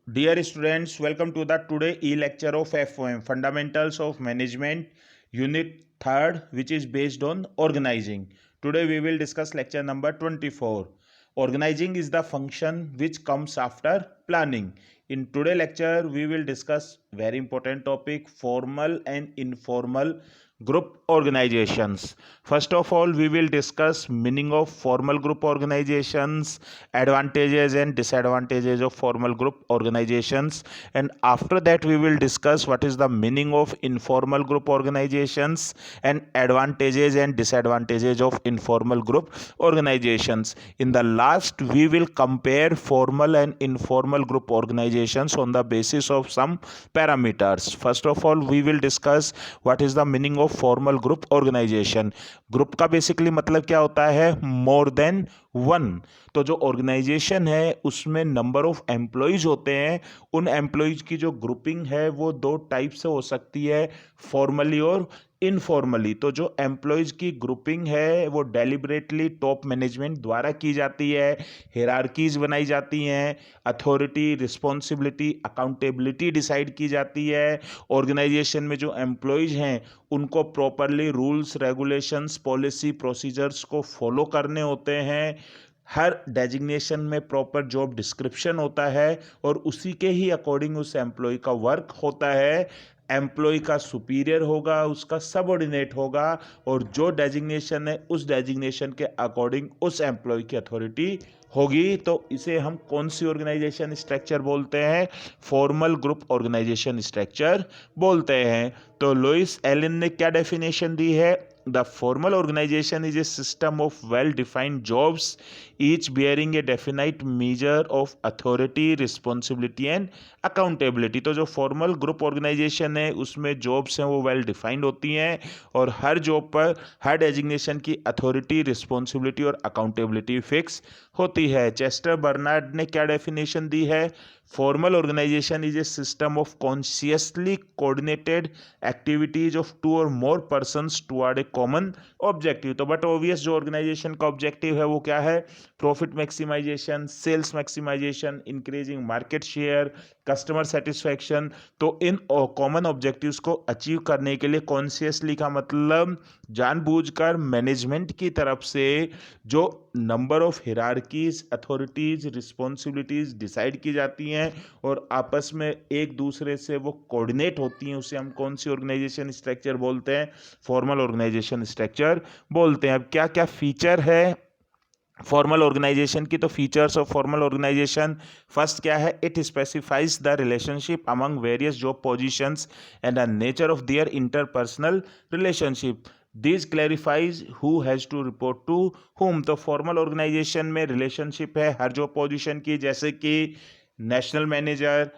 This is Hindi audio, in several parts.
Dear students, welcome to the today e-lecture of FOM Fundamentals of Management Unit 3rd, which is based on organizing. Today we will discuss lecture number 24. Organizing is the function which comes after planning. In today lecture we will discuss very important topic, formal and informal group organizations. First of all, we will discuss meaning of formal group organizations, advantages and disadvantages of formal group organizations, and after that we will discuss what is the meaning of informal group organizations and advantages and disadvantages of informal group organizations. In the last, we will compare formal and informal group organizations on the basis of some parameters. First of all, we will discuss what is the meaning of formal group organization. Group का बेसिकली मतलब क्या होता है? More than one. तो जो ऑर्गेनाइजेशन है उसमें नंबर ऑफ एम्प्लॉयज होते हैं. उन एम्प्लॉयज की जो ग्रुपिंग है वो दो टाइप से हो सकती है, फॉर्मली और इनफॉर्मली. तो जो एम्प्लॉयज की ग्रुपिंग है वो डेलिबरेटली टॉप मैनेजमेंट द्वारा की जाती है, हिरार्कीज बनाई जाती हैं, अथॉरिटी, रिस्पॉन्सिबिलिटी, अकाउंटेबिलिटी डिसाइड की जाती है. ऑर्गेनाइजेशन में जो एम्प्लॉयज हैं उनको properly rules, regulations, policy, procedures को फॉलो करने होते हैं. हर डेजिग्नेशन में प्रॉपर जॉब डिस्क्रिप्शन होता है और उसी के ही अकॉर्डिंग उस एम्प्लॉय का वर्क होता है. एम्प्लॉय का सुपीरियर होगा, उसका सबऑर्डिनेट होगा, और जो डेजिग्नेशन है उस डेजिग्नेशन के अकॉर्डिंग उस एम्प्लॉय की अथॉरिटी होगी. तो इसे हम कौन सी ऑर्गेनाइजेशन स्ट्रक्चर बोलते हैं? फॉर्मल ग्रुप ऑर्गेनाइजेशन स्ट्रक्चर बोलते हैं. तो लुइस एलन ने क्या डेफिनेशन दी है? The formal organization is a system of well defined jobs, each bearing a definite measure of authority, responsibility and accountability. तो जो फॉर्मल ग्रुप ऑर्गेनाइजेशन है उसमें जॉब्स हैं वो वेल डिफाइंड होती हैं और हर जॉब पर हर डेजिग्नेशन की अथॉरिटी, रिस्पॉन्सिबिलिटी और अकाउंटेबिलिटी फिक्स होती है. चेस्टर बर्नार्ड ने क्या डेफिनेशन दी है? Formal organization is a system of consciously coordinated activities of two or more persons toward a common objective. तो बट ऑब्वियस जो ऑर्गेनाइजेशन का ऑब्जेक्टिव है वो क्या है? Profit maximization, sales maximization, increasing market share, customer satisfaction. तो इन कॉमन ऑब्जेक्टिव्स को अचीव करने के लिए कॉन्शियसली का मतलब जानबूझकर मैनेजमेंट की तरफ से जो number of hierarchies, authorities, responsibilities decide की जाती हैं और आपस में एक दूसरे से वो कोऑर्डिनेट होती हैं, उसे हम कौन सी ऑर्गेनाइजेशन स्ट्रक्चर बोलते हैं? फॉर्मल ऑर्गेनाइजेशन स्ट्रक्चर बोलते हैं. अब क्या क्या फीचर है फॉर्मल ऑर्गेनाइजेशन की? तो features of formal organization, first क्या है? It specifies the relationship among various job positions and the nature of their interpersonal relationship. This clarifies who has to report to whom. तो फॉर्मल ऑर्गेनाइजेशन में रिलेशनशिप है हर जॉब पोजीशन की, जैसे कि national manager,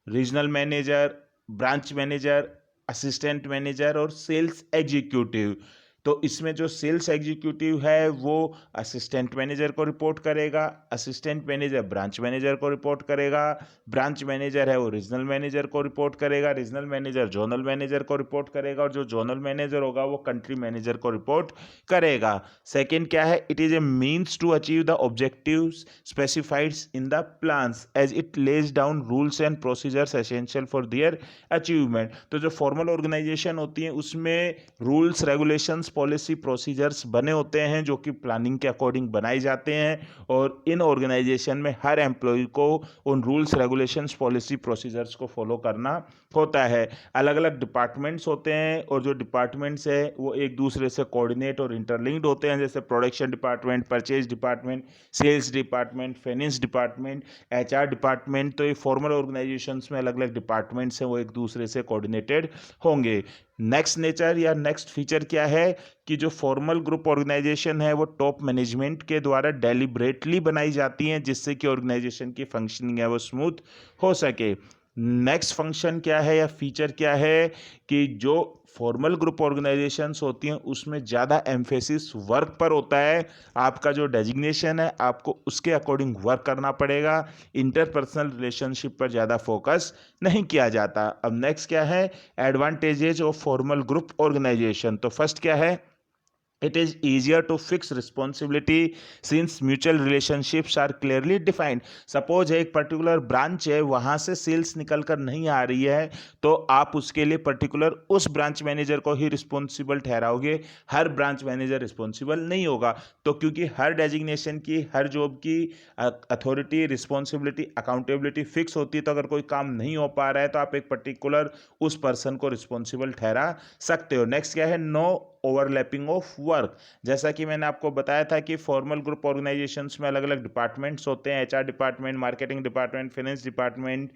regional manager, branch manager, assistant manager और सेल्स एग्जीक्यूटिव. तो इसमें जो सेल्स एग्जीक्यूटिव है वो असिस्टेंट मैनेजर को रिपोर्ट करेगा, असिस्टेंट मैनेजर ब्रांच मैनेजर को रिपोर्ट करेगा, ब्रांच मैनेजर है वो रीजनल मैनेजर को रिपोर्ट करेगा, रीजनल मैनेजर जोनल मैनेजर को रिपोर्ट करेगा और जो जोनल मैनेजर होगा वो कंट्री मैनेजर को रिपोर्ट करेगा. सेकेंड क्या है? It is a means to achieve the objectives specified in the plans as it lays down rules and procedures essential for their achievement. तो जो फॉर्मल ऑर्गेनाइजेशन होती है उसमें रूल्स, रेगुलेशंस, पॉलिसी, प्रोसीजर्स बने होते हैं जो कि प्लानिंग के अकॉर्डिंग बनाए जाते हैं और इन ऑर्गेनाइजेशन में हर एम्प्लॉय को उन रूल्स, रेगुलेशंस, पॉलिसी, प्रोसीजर्स को फॉलो करना होता है. अलग अलग डिपार्टमेंट्स होते हैं और जो डिपार्टमेंट्स है वो एक दूसरे से कोऑर्डिनेट और इंटरलिंक्ड होते हैं, जैसे production department, purchase department, sales department, finance department, HR department. तो ये फॉर्मल ऑर्गेनाइजेशंस में अलग अलग डिपार्टमेंट्स हैं वो एक दूसरे से कोऑर्डिनेटेड होंगे. नेक्स्ट नेचर या नेक्स्ट फीचर क्या है कि जो फॉर्मल ग्रुप ऑर्गेनाइजेशन है वो टॉप मैनेजमेंट के द्वारा डेलिब्रेटली बनाई जाती हैं जिससे कि ऑर्गेनाइजेशन की फंक्शनिंग है वो स्मूथ हो सके. नेक्स्ट फंक्शन क्या है या फीचर क्या है कि जो फॉर्मल ग्रुप ऑर्गेनाइजेशंस होती हैं उसमें ज़्यादा एम्फेसिस वर्क पर होता है. आपका जो डेजिग्नेशन है आपको उसके अकॉर्डिंग वर्क करना पड़ेगा, इंटरपर्सनल रिलेशनशिप पर ज़्यादा फोकस नहीं किया जाता. अब नेक्स्ट क्या है? Advantages of formal group organization. तो फर्स्ट क्या है? It is easier to fix responsibility since mutual relationships are clearly defined. Suppose एक पर्टिकुलर ब्रांच है, वहाँ से सेल्स निकल कर नहीं आ रही है, तो आप उसके लिए पर्टिकुलर उस ब्रांच मैनेजर को ही रिस्पॉन्सिबल ठहराओगे, हर ब्रांच मैनेजर रिस्पॉन्सिबल नहीं होगा। तो क्योंकि हर डेजिग्नेशन की, हर जॉब की अथॉरिटी, रिस्पॉन्सिबिलिटी, अकाउंटेबिलिटी फिक्स होती है, तो अगर कोई काम नहीं हो पा रहा है तो आप एक पर्टिकुलर उस पर्सन को रिस्पॉन्सिबल ठहरा सकते हो। नेक्स्ट क्या है, नो ओवरलैपिंग ऑफ वर्क। जैसा कि मैंने आपको बताया था कि फॉर्मल ग्रुप ऑर्गेनाइजेशंस में अलग अलग डिपार्टमेंट्स होते हैं, HR department, marketing department, finance department,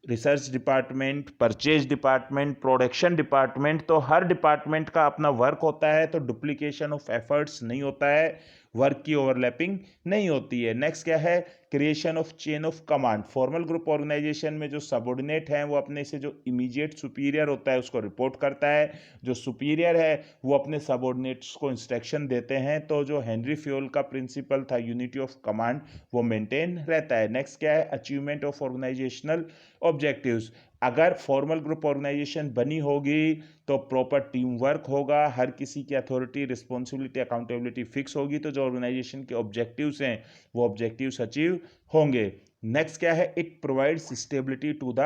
research department, purchase department, production department. तो हर डिपार्टमेंट का अपना वर्क होता है, तो डुप्लीकेशन ऑफ एफर्ट्स नहीं होता है, वर्क की ओवरलैपिंग नहीं होती है। नेक्स्ट क्या है, creation of chain of command. Formal group organization में जो सबऑर्डिनेट हैं वो अपने से जो इमीडिएट सुपीरियर होता है उसको रिपोर्ट करता है, जो सुपीरियर है वो अपने सबऑर्डिनेट्स को इंस्ट्रक्शन देते हैं। तो जो हेनरी फ्योल का प्रिंसिपल था यूनिटी ऑफ कमांड, वो मेंटेन रहता है। नेक्स्ट क्या है, अचीवमेंट ऑफ ऑर्गेनाइजेशनल ऑब्जेक्टिव्स। अगर फॉर्मल ग्रुप ऑर्गेनाइजेशन बनी होगी तो प्रॉपर टीम वर्क होगा, हर किसी की अथॉरिटी, रिस्पॉन्सिबिलिटी, अकाउंटेबिलिटी फिक्स होगी, तो जो ऑर्गेनाइजेशन के ऑब्जेक्टिव्स हैं वो ऑब्जेक्टिव्स अचीव होंगे। नेक्स्ट क्या है, it provides stability to the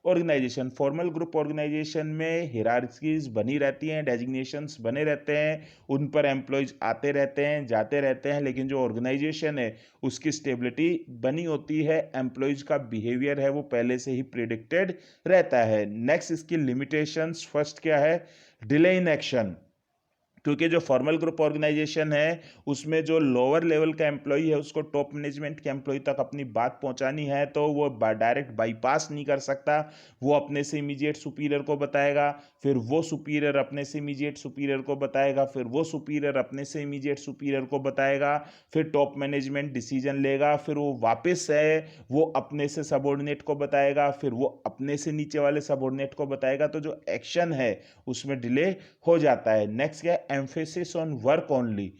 organization. Formal group organization में हिरार्कीज बनी रहती हैं, डेजिग्नेशंस बने रहते हैं, उन पर एम्प्लॉयज आते रहते हैं, जाते रहते हैं, लेकिन जो ऑर्गेनाइजेशन है उसकी स्टेबिलिटी बनी होती है, एम्प्लॉयज का बिहेवियर है वो पहले से ही प्रिडिक्टेड रहता है। नेक्स्ट इसकी लिमिटेशंस, फर्स्ट क्या है, डिले इन एक्शन। क्योंकि जो फॉर्मल ग्रुप ऑर्गेनाइजेशन है उसमें जो लोअर लेवल का एम्प्लॉय है उसको टॉप मैनेजमेंट के एम्प्लॉय तक अपनी बात पहुंचानी है, तो वो डायरेक्ट बाईपास नहीं कर सकता, वो अपने से इमीडिएट सुपीरियर को बताएगा, फिर वो सुपीरियर अपने से इमीडिएट सुपीरियर को बताएगा, फिर वो सुपीरियर अपने से इमीडिएट सुपीरियर को बताएगा, फिर टॉप मैनेजमेंट डिसीजन लेगा, फिर वो वापस है वो अपने से सबऑर्डिनेट को बताएगा, फिर वो अपने से नीचे वाले सबऑर्डिनेट को बताएगा, तो जो एक्शन है उसमें डिले हो जाता है। नेक्स्ट क्या है, एम्फेसिस ऑन वर्क ओनली।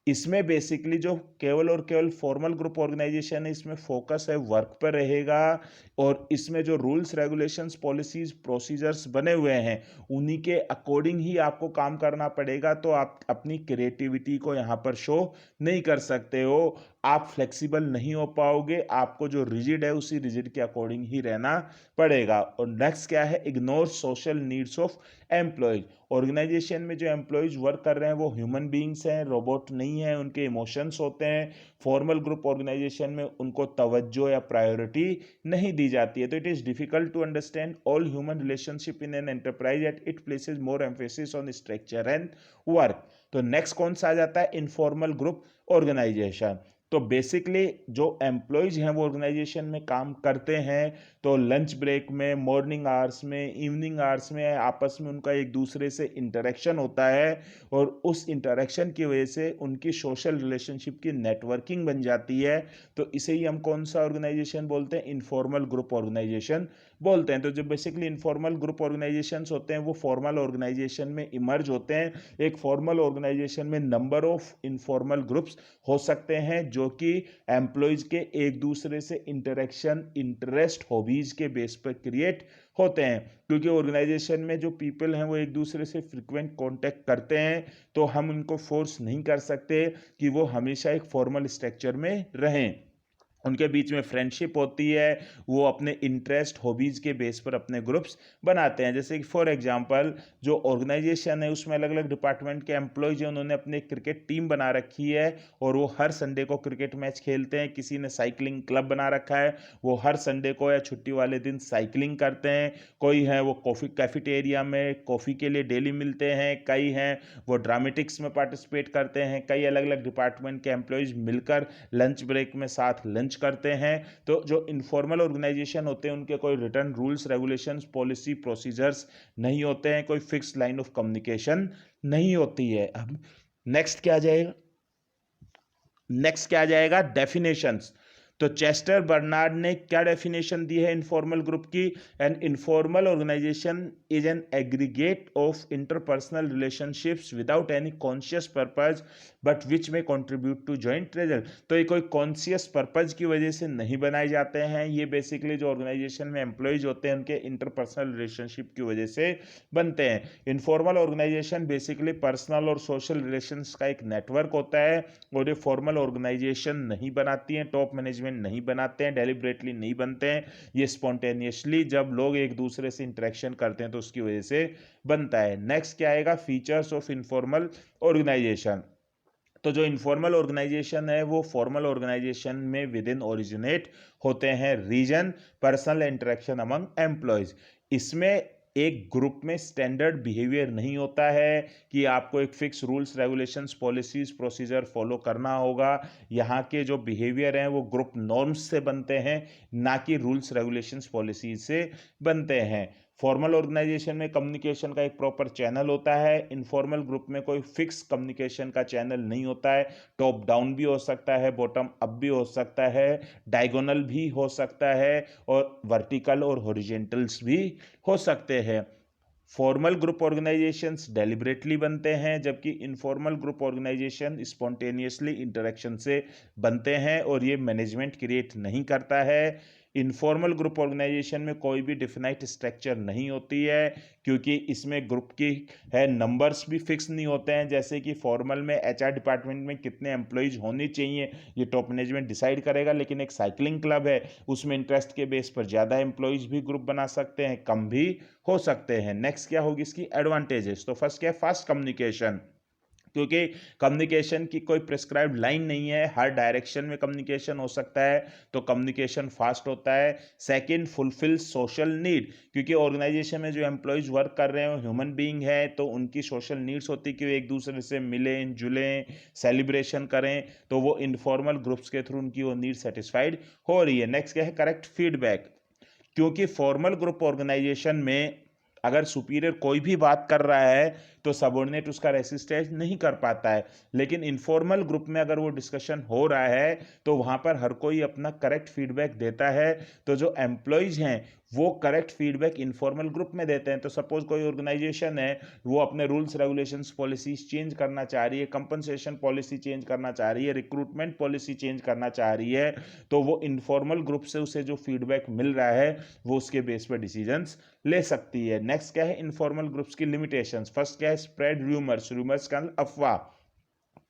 इसमें बेसिकली जो केवल और केवल फॉर्मल ग्रुप ऑर्गेनाइजेशन है इसमें फोकस है वर्क पर रहेगा, और इसमें जो रूल्स, रेगुलेशंस, पॉलिसीज, प्रोसीजर्स बने हुए हैं उन्हीं के अकॉर्डिंग ही आपको काम करना पड़ेगा। तो आप अपनी क्रिएटिविटी को यहाँ पर शो नहीं कर सकते हो, आप फ्लेक्सिबल नहीं हो पाओगे, आपको जो रिजिड है उसी रिजिड के अकॉर्डिंग ही रहना पड़ेगा। और नेक्स्ट क्या है, ignore social needs of employees. Organization में जो एम्प्लॉयज वर्क कर रहे हैं वो ह्यूमन बींग्स हैं, रोबोट नहीं हैं, उनके इमोशंस होते हैं। फॉर्मल ग्रुप ऑर्गेनाइजेशन में उनको तवज्जो या प्रायोरिटी नहीं दी जाती है। तो it is difficult to understand all human relationship in an enterprise at it places more emphasis on structure and work. तो नेक्स्ट कौन सा आ जाता है, इनफॉर्मल ग्रुप ऑर्गेनाइजेशन। तो बेसिकली जो एम्प्लॉयज हैं वो ऑर्गेनाइजेशन में काम करते हैं, तो लंच ब्रेक में, मॉर्निंग आवर्स में, इवनिंग आवर्स में आपस में उनका एक दूसरे से इंटरेक्शन होता है, और उस इंटरेक्शन की वजह से उनकी सोशल रिलेशनशिप की नेटवर्किंग बन जाती है। तो इसे ही हम कौन सा ऑर्गेनाइजेशन बोलते हैं, इनफॉर्मल ग्रुप ऑर्गेनाइजेशन बोलते हैं। तो जो बेसिकली इनफॉर्मल ग्रुप ऑर्गेनाइजेशंस होते हैं वो फॉर्मल ऑर्गेनाइजेशन में इमर्ज होते हैं। एक फॉर्मल ऑर्गेनाइजेशन में नंबर ऑफ इनफॉर्मल ग्रुप्स हो सकते हैं जो कि एम्प्लॉयज के एक दूसरे से इंटरेक्शन, इंटरेस्ट, हॉबीज के बेस पर क्रिएट होते हैं। क्योंकि ऑर्गेनाइजेशन में जो पीपल हैं वो एक दूसरे से फ्रिक्वेंट कांटेक्ट करते हैं, तो हम उनको फोर्स नहीं कर सकते कि वो हमेशा एक फॉर्मल स्ट्रक्चर में रहें। उनके बीच में फ्रेंडशिप होती है, वो अपने इंटरेस्ट, हॉबीज़ के बेस पर अपने ग्रुप्स बनाते हैं। जैसे कि फॉर एग्जांपल जो ऑर्गेनाइजेशन है उसमें अलग अलग डिपार्टमेंट के एम्प्लॉयज हैं, उन्होंने अपनी क्रिकेट टीम बना रखी है और वो हर संडे को क्रिकेट मैच खेलते हैं। किसी ने साइकिलिंग क्लब बना रखा है, वो हर संडे को या छुट्टी वाले दिन साइकिलिंग करते हैं। कोई है वो कॉफ़ी कैफेटेरिया में कॉफ़ी के लिए डेली मिलते हैं, कई हैं वो ड्रामेटिक्स में पार्टिसिपेट करते हैं, कई अलग अलग डिपार्टमेंट के एम्प्लॉयज मिलकर लंच ब्रेक में साथ लंच करते हैं। तो जो इनफॉर्मल ऑर्गेनाइजेशन होते हैं उनके कोई return rules, regulations, policy, procedures नहीं होते हैं, कोई फिक्स लाइन ऑफ कम्युनिकेशन नहीं होती है। अब नेक्स्ट क्या आ जाएगा, नेक्स्ट क्या आ जाएगा, डेफिनेशंस। तो चेस्टर बर्नार्ड ने क्या डेफिनेशन दी है इनफॉर्मल ग्रुप की? An informal organization is an aggregate of interpersonal relationships without any conscious purpose but which may contribute to joint result. तो ये कोई कॉन्शियस पर्पज की वजह से नहीं बनाए जाते हैं, ये बेसिकली जो ऑर्गेनाइजेशन में एम्प्लॉयज होते हैं उनके इंटरपर्सनल रिलेशनशिप की वजह से बनते हैं। इनफॉर्मल ऑर्गेनाइजेशन बेसिकली पर्सनल और सोशल रिलेशंस का एक नेटवर्क होता है और ये फॉर्मल ऑर्गेनाइजेशन नहीं बनाती हैं, टॉप मैनेजमेंट नहीं बनाते हैं, डेलिबरेटली नहीं बनते हैं, ये स्पॉन्टेनियसली जब लोग एक दूसरे से इंटरेक्शन करते हैं तो उसकी वजह से बनता है। नेक्स्ट क्या आएगा? Features of informal organization. तो जो इनफॉर्मल ऑर्गेनाइजेशन है वो फॉर्मल ऑर्गेनाइजेशन में विद इन ओरिजिनेट होते हैं। Reason, personal interaction among employees. इसमें एक ग्रुप में स्टैंडर्ड बिहेवियर नहीं होता है कि आपको एक fix rules regulations policies procedure follow करना होगा। यहाँ के जो बिहेवियर हैं वो ग्रुप नॉर्म्स से बनते हैं, ना कि रूल्स रेगुलेशंस पॉलिसीज से बनते हैं। फॉर्मल ऑर्गेनाइजेशन में कम्युनिकेशन का एक प्रॉपर चैनल होता है, इनफॉर्मल ग्रुप में कोई फिक्स कम्युनिकेशन का चैनल नहीं होता है। टॉप डाउन भी हो सकता है, बॉटम अप भी हो सकता है, डायगोनल भी हो सकता है और वर्टिकल और हॉरिजॉन्टल्स भी हो सकते हैं। फॉर्मल ग्रुप ऑर्गेनाइजेशंस डेलिबरेटली बनते हैं जबकि informal group organization spontaneously interaction से बनते हैं और ये मैनेजमेंट क्रिएट नहीं करता है। इनफॉर्मल ग्रुप ऑर्गेनाइजेशन में कोई भी डिफिनाइट स्ट्रक्चर नहीं होती है क्योंकि इसमें ग्रुप की है नंबर्स भी फिक्स नहीं होते हैं। जैसे कि फॉर्मल में एचआर डिपार्टमेंट में कितने एम्प्लॉयज होने चाहिए ये टॉप मैनेजमेंट डिसाइड करेगा, लेकिन एक साइकिलिंग क्लब है उसमें इंटरेस्ट के बेस पर ज़्यादा एम्प्लॉयज भी ग्रुप बना सकते हैं, कम भी हो सकते हैं। नेक्स्ट क्या होगी इसकी एडवांटेजेस? तो फर्स्ट क्या है? फास्ट कम्युनिकेशन, क्योंकि कम्युनिकेशन की कोई प्रिस्क्राइब्ड लाइन नहीं है, हर डायरेक्शन में कम्युनिकेशन हो सकता है तो कम्युनिकेशन फास्ट होता है। सेकंड, फुलफिल सोशल नीड, क्योंकि ऑर्गेनाइजेशन में जो एम्प्लॉयज वर्क कर रहे हैं वो ह्यूमन बीइंग है तो उनकी सोशल नीड्स होती है कि वो एक दूसरे से मिलें जुलें सेलिब्रेशन करें, तो वो इनफॉर्मल ग्रुप्स के थ्रू उनकी वो नीड सेटिस्फाइड हो रही है। नेक्स्ट क्या है? करेक्ट फीडबैक, क्योंकि फॉर्मल ग्रुप ऑर्गेनाइजेशन में अगर सुपीरियर कोई भी बात कर रहा है तो सबऑर्डिनेट उसका रेसिस्टेंस नहीं कर पाता है, लेकिन इनफॉर्मल ग्रुप में अगर वो डिस्कशन हो रहा है तो वहां पर हर कोई अपना करेक्ट फीडबैक देता है। तो जो एम्प्लॉयज हैं वो करेक्ट फीडबैक इनफॉर्मल ग्रुप में देते हैं। तो सपोज कोई ऑर्गेनाइजेशन है वो अपने रूल्स रेगुलेशंस पॉलिसीज चेंज करना चाह रही है, कंपनसेशन पॉलिसी चेंज करना चाह रही है, रिक्रूटमेंट पॉलिसी चेंज करना चाह रही है, तो वो इनफॉर्मल ग्रुप से उसे जो फीडबैक मिल रहा है वो उसके बेस पर डिसीजंस ले सकती है। नेक्स्ट क्या है? इनफॉर्मल ग्रुप्स की लिमिटेशंस। फर्स्ट क्या है? स्प्रेड रूमर्स, रूमर्स का अफवाह।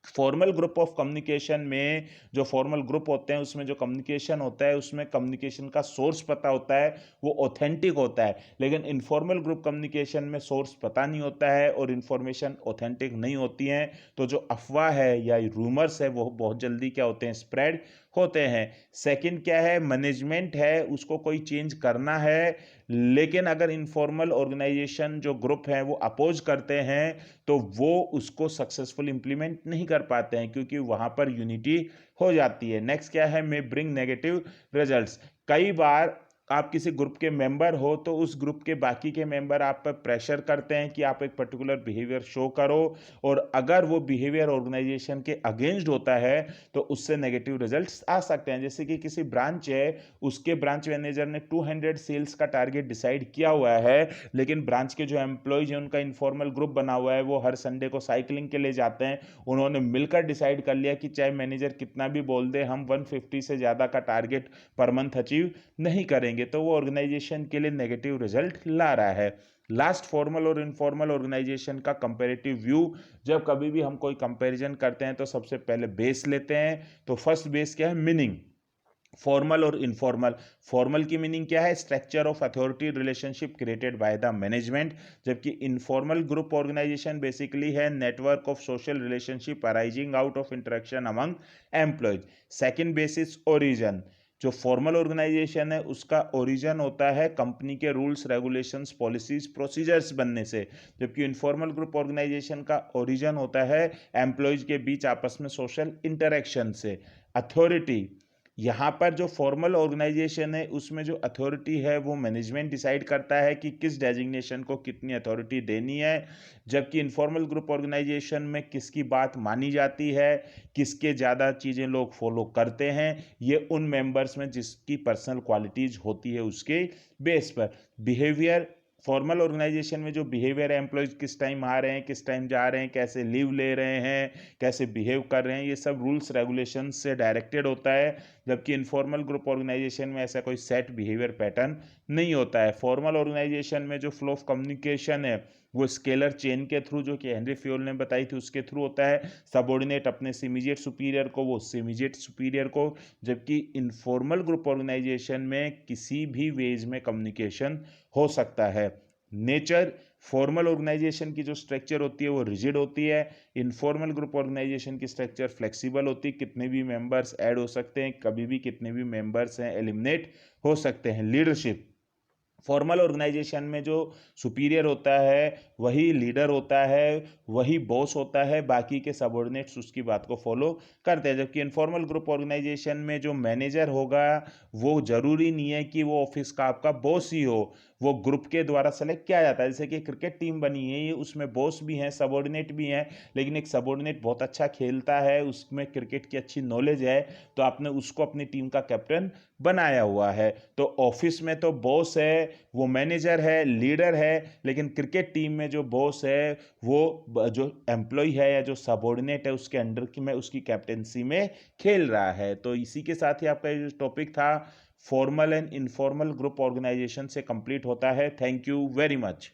फॉर्मल ग्रुप ऑफ कम्युनिकेशन में जो फॉर्मल ग्रुप होते हैं उसमें जो कम्युनिकेशन होता है उसमें कम्युनिकेशन का सोर्स पता होता है, वो ऑथेंटिक होता है, लेकिन इनफॉर्मल ग्रुप कम्युनिकेशन में सोर्स पता नहीं होता है और इन्फॉर्मेशन ऑथेंटिक नहीं होती हैं, तो जो अफवाह है या रूमर्स है वो बहुत जल्दी क्या होते हैं? स्प्रेड होते हैं। सेकंड क्या है? मैनेजमेंट है उसको कोई चेंज करना है, लेकिन अगर इनफॉर्मल ऑर्गेनाइजेशन जो ग्रुप है वो अपोज करते हैं तो वो उसको सक्सेसफुल इंप्लीमेंट नहीं कर पाते हैं क्योंकि वहां पर यूनिटी हो जाती है। नेक्स्ट क्या है? मे ब्रिंग नेगेटिव रिजल्ट्स। कई बार आप किसी ग्रुप के मेंबर हो तो उस ग्रुप के बाकी के मेंबर आप पर प्रेशर करते हैं कि आप एक पर्टिकुलर बिहेवियर शो करो, और अगर वो बिहेवियर ऑर्गेनाइजेशन के अगेंस्ट होता है तो उससे नेगेटिव रिजल्ट्स आ सकते हैं। जैसे कि किसी ब्रांच है उसके ब्रांच मैनेजर ने 200 सेल्स का टारगेट डिसाइड किया हुआ है, लेकिन ब्रांच के जो एम्प्लॉयज हैं उनका इनफॉर्मल ग्रुप बना हुआ है, वो हर संडे को साइकिलिंग के लिए जाते हैं, उन्होंने मिलकर डिसाइड कर लिया कि चाहे मैनेजर कितना भी बोल दे हम 150 से ज़्यादा का टारगेट पर मंथ अचीव नहीं करेंगे, तो वो ऑर्गेनाइजेशन के लिए नेगेटिव रिजल्ट ला रहा है। लास्ट, फॉर्मल और इनफॉर्मल ऑर्गेनाइजेशन का कंपैरेटिव व्यू। जब कभी भी हम कोई कंपैरिजन करते हैं तो सबसे पहले बेस लेते हैं। तो फर्स्ट बेस क्या है? मीनिंग। फॉर्मल और इनफॉर्मल। फॉर्मल की मीनिंग क्या है? Structure of authority relationship created by the management, जबकि इनफॉर्मल ग्रुप ऑर्गेनाइजेशन बेसिकली है network of social relationship arising out of interaction among employees. Second basis origin. जो फॉर्मल ऑर्गेनाइजेशन है उसका ओरिजिन होता है कंपनी के रूल्स रेगुलेशंस पॉलिसीज प्रोसीजर्स बनने से, जबकि इनफॉर्मल ग्रुप ऑर्गेनाइजेशन का ओरिजिन होता है एम्प्लॉयज के बीच आपस में सोशल इंटरेक्शन से। अथॉरिटी, यहाँ पर जो फॉर्मल ऑर्गेनाइजेशन है उसमें जो अथॉरिटी है वो मैनेजमेंट डिसाइड करता है कि किस डेजिग्नेशन को कितनी अथॉरिटी देनी है, जबकि इनफॉर्मल ग्रुप ऑर्गेनाइजेशन में किसकी बात मानी जाती है, किसके ज़्यादा चीज़ें लोग फॉलो करते हैं, ये उन मेंबर्स में जिसकी पर्सनल क्वालिटीज़ होती है उसके बेस पर। बिहेवियर, फॉर्मल ऑर्गेनाइजेशन में जो बिहेवियर है, एम्प्लॉयज़ किस टाइम आ रहे हैं, किस टाइम जा रहे हैं, कैसे लीव ले रहे हैं, कैसे बिहेव कर रहे हैं, ये सब रूल्स रेगुलेशन से डायरेक्टेड होता है, जबकि इनफॉर्मल ग्रुप ऑर्गेनाइजेशन में ऐसा कोई सेट बिहेवियर पैटर्न नहीं होता है। फॉर्मल ऑर्गेनाइजेशन में जो फ्लो ऑफ कम्युनिकेशन है वो स्केलर चेन के थ्रू, जो कि हेनरी फ्योल ने बताई थी, उसके थ्रू होता है। सबॉर्डिनेट अपने से इमीडिएट सुपीरियर को, वो उससे इमीडिएट सुपीरियर को, जबकि इनफॉर्मल ग्रुप ऑर्गेनाइजेशन में किसी भी वेज में कम्युनिकेशन हो सकता है। नेचर, फॉर्मल ऑर्गेनाइजेशन की जो स्ट्रक्चर होती है वो रिजिड होती है, इनफॉर्मल ग्रुप ऑर्गेनाइजेशन की स्ट्रक्चर फ्लेक्सिबल होती है, कितने भी मेंबर्स ऐड हो सकते हैं, कभी भी कितने भी मेंबर्स हैं एलिमिनेट हो सकते हैं। लीडरशिप, फॉर्मल ऑर्गेनाइजेशन में जो सुपीरियर होता है वही लीडर होता है, वही बॉस होता है, बाकी के सबऑर्डिनेट्स उसकी बात को फॉलो करते हैं, जबकि इनफॉर्मल ग्रुप ऑर्गेनाइजेशन में जो मैनेजर होगा वो ज़रूरी नहीं है कि वो ऑफिस का आपका बॉस ही हो, वो ग्रुप के द्वारा सेलेक्ट किया जाता है। जैसे कि क्रिकेट टीम बनी है, ये उसमें बॉस भी हैं, सबऑर्डिनेट भी हैं, लेकिन एक सबऑर्डिनेट बहुत अच्छा खेलता है, उसमें क्रिकेट की अच्छी नॉलेज है, तो आपने उसको अपनी टीम का कैप्टन बनाया हुआ है। तो ऑफिस में तो बॉस है, वो मैनेजर है, लीडर है, लेकिन क्रिकेट टीम में जो बॉस है वो जो एम्प्लॉय है या जो सबऑर्डिनेट है उसके अंडर की में उसकी कैप्टेंसी में खेल रहा है। तो इसी के साथ ही आपका ये जो टॉपिक था formal and informal group organization से कंप्लीट होता है। Thank you very much.